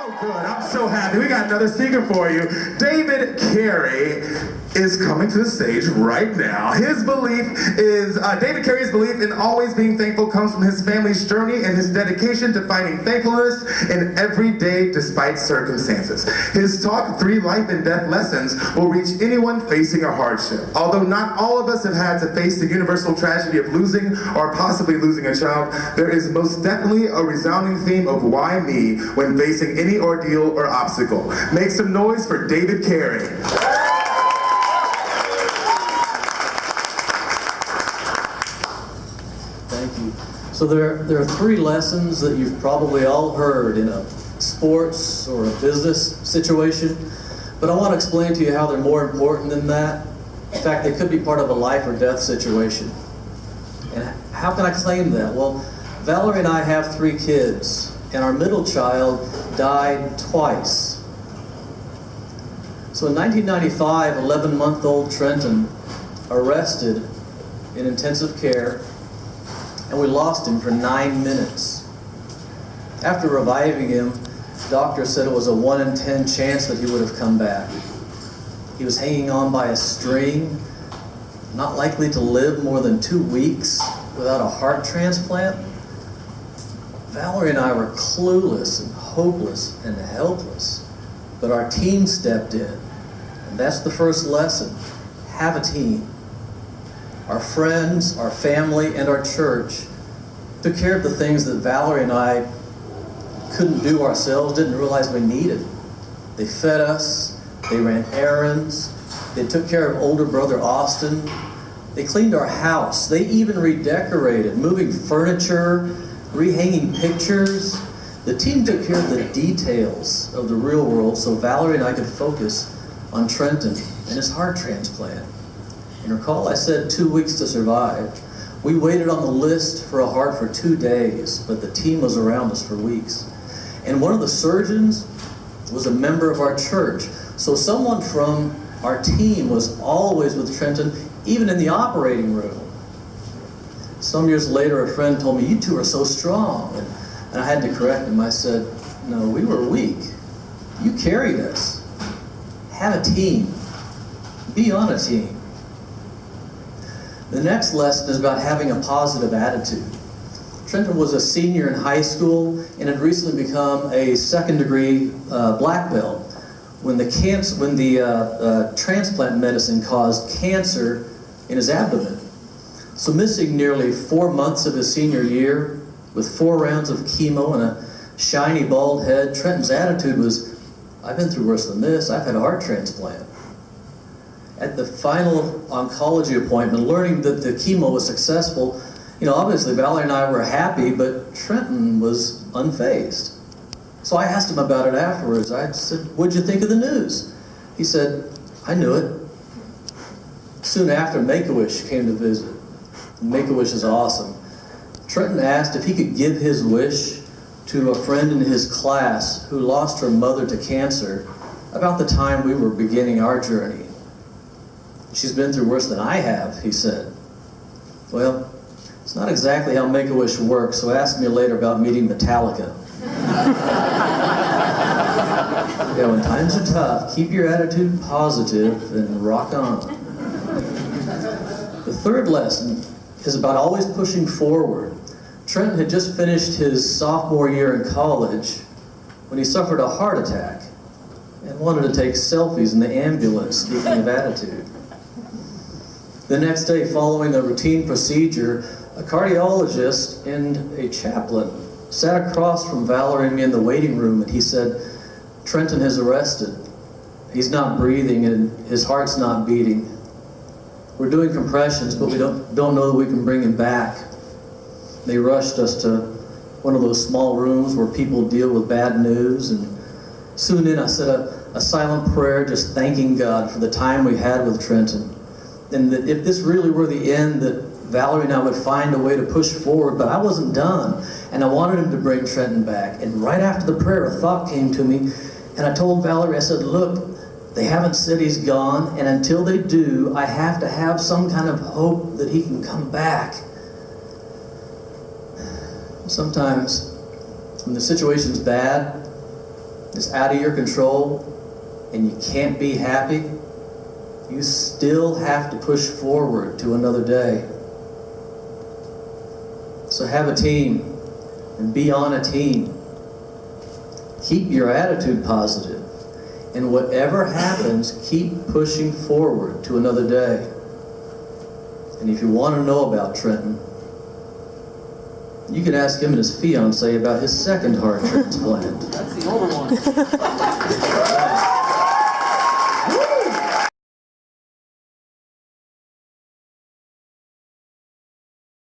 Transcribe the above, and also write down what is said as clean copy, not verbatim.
Oh, good. I'm so happy. We got another speaker for you. David Cary is coming to the stage right now. His belief is, David Cary's belief in always being thankful comes from his family's journey and his dedication to finding thankfulness in every day despite circumstances. His talk, 3 Life and Death Lessons, will reach anyone facing a hardship. Although not all of us have had to face the universal tragedy of losing or possibly losing a child, there is most definitely a resounding theme of why me when facing any ordeal or obstacle. Make some noise for David Cary. Thank you. So there are 3 lessons that you've probably all heard in a sports or a business situation, but I want to explain to you how they're more important than that. In fact, they could be part of a life or death situation. And how can I claim that? Well, Valerie and I have 3 kids, and our middle child died twice. So in 1995, 11-month-old Trenton arrested in intensive care, and we lost him for 9 minutes. After reviving him, doctors said it was a 1 in 10 chance that he would have come back. He was hanging on by a string, not likely to live more than 2 weeks without a heart transplant. Valerie and I were clueless and hopeless and helpless, but our team stepped in, and that's the first lesson. Have a team. Our friends, our family, and our church took care of the things that Valerie and I couldn't do ourselves, didn't realize we needed. They fed us, they ran errands, they took care of older brother Austin, they cleaned our house, they even redecorated, moving furniture, rehanging pictures. The team took care of the details of the real world so Valerie and I could focus on Trenton and his heart transplant. And recall I said 2 weeks to survive. We waited on the list for a heart for 2 days, but the team was around us for weeks. And one of the surgeons was a member of our church. So someone from our team was always with Trenton, even in the operating room. Some years later, a friend told me, "You two are so strong." And I had to correct him. I said, "No, we were weak. You carried us. Have a team. Be on a team." The next lesson is about having a positive attitude. Trenton was a senior in high school and had recently become a second-degree black belt when the transplant medicine caused cancer in his abdomen. So missing nearly 4 months of his senior year with 4 rounds of chemo and a shiny bald head, Trenton's attitude was, "I've been through worse than this. I've had a heart transplant." At the final oncology appointment, learning that the chemo was successful, obviously Valerie and I were happy, but Trenton was unfazed. So I asked him about it afterwards. I said, "What'd you think of the news?" He said, "I knew it." Soon after, Make-A-Wish came to visit. Make-A-Wish is awesome. Trenton asked if he could give his wish to a friend in his class who lost her mother to cancer about the time we were beginning our journey. "She's been through worse than I have," he said. Well, it's not exactly how Make-A-Wish works, so ask me later about meeting Metallica. Yeah, when times are tough, keep your attitude positive and rock on. The third lesson is about always pushing forward. Trenton had just finished his sophomore year in college when he suffered a heart attack and wanted to take selfies in the ambulance, speaking of attitude. The next day, following a routine procedure, a cardiologist and a chaplain sat across from Valerie and me in the waiting room, and he said, "Trenton is arrested. He's not breathing and his heart's not beating. We're doing compressions, but we don't know that we can bring him back." They rushed us to one of those small rooms where people deal with bad news, and soon in I said a silent prayer just thanking God for the time we had with Trenton. And that if this really were the end, that Valerie and I would find a way to push forward, but I wasn't done, and I wanted him to bring Trenton back. And right after the prayer, a thought came to me, and I told Valerie, I said, "Look, they haven't said he's gone, and until they do, I have to have some kind of hope that he can come back." Sometimes, when the situation's bad, is out of your control and you can't be happy, you still have to push forward to another day. So have a team and be on a team. Keep your attitude positive. And whatever happens, keep pushing forward to another day. And if you want to know about Trenton, you can ask him and his fiancée about his second heart transplant. That's the older one.